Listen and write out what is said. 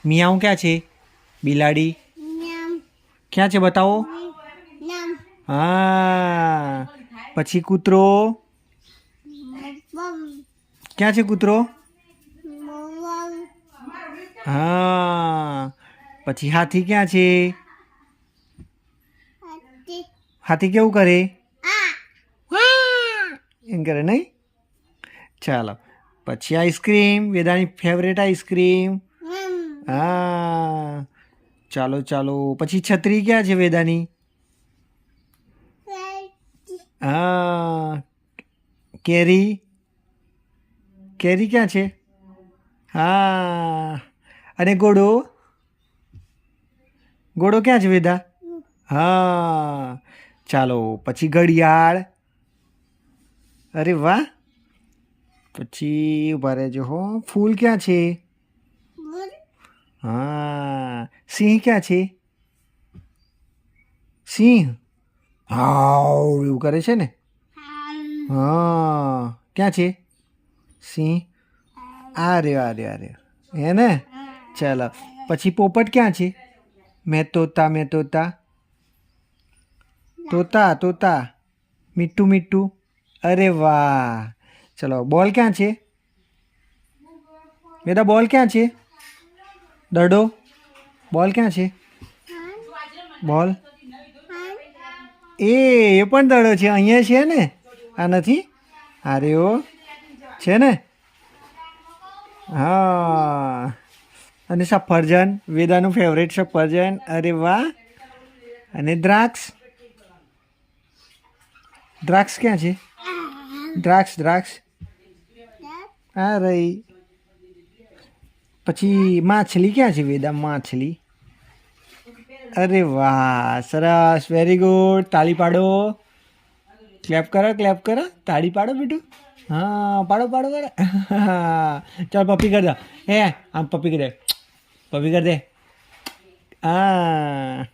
મિયાઉ ક્યાં છે? બિલાડી ક્યાં છે બતાવો? હા. પછી કૂતરો ક્યાં છે? કૂતરો હા. પછી હાથી ક્યાં છે? હાથી કેવું કરે? એમ કરે નહીં? ચાલો. પછી આઈસ્ક્રીમ, વેદાની ફેવરેટ આઈસ્ક્રીમ. હા. ચાલો ચાલો. પછી છત્રી ક્યાં છે વેદાની? હા. કેરી કેરી ક્યાં છે? હા. અને ઘોડો ઘોડો ક્યાં છે વેદા? હા. ચાલો. પછી ઘડિયાળ. અરે વાહ. પછી ઉભા રહેજો હો. ફૂલ ક્યાં છે? હા. સિંહ ક્યાં છે? સિંહ હાવ એવું કરે છે ને? હા. ક્યાં છે સિંહ? આ રહ્યો આ રહ્યો આ રહ્યો હે ને? ચાલો. પછી પોપટ ક્યાં છે? મેં તોતા તોતા તોતા મીઠું મીઠું. અરે વાહ. ચલો. બોલ ક્યાં છે? બેટા બોલ ક્યાં છે? દડો બોલ ક્યાં છે? બોલ એ પણ દડો છે. અહીંયા છે ને? આ નથી? અરે ઓ છે ને? હા. અને સફરજન વેદાનું ફેવરેટ સફરજન. અરે વાહ. અને દ્રાક્ષ દ્રાક્ષ ક્યાં છે? દ્રાક્ષ આ રહી. પછી માછલી ક્યાં છે વેદા? માછલી અરે વાહ સરસ વેરી ગુડ. તાળી પાડો. ક્લેપ કરો તાળી પાડો બેટું. હા પાડો પાડો પાડો. હા ચાલ પપ્પી કરી દો. હે આમ પપ્પી કરી દે. હા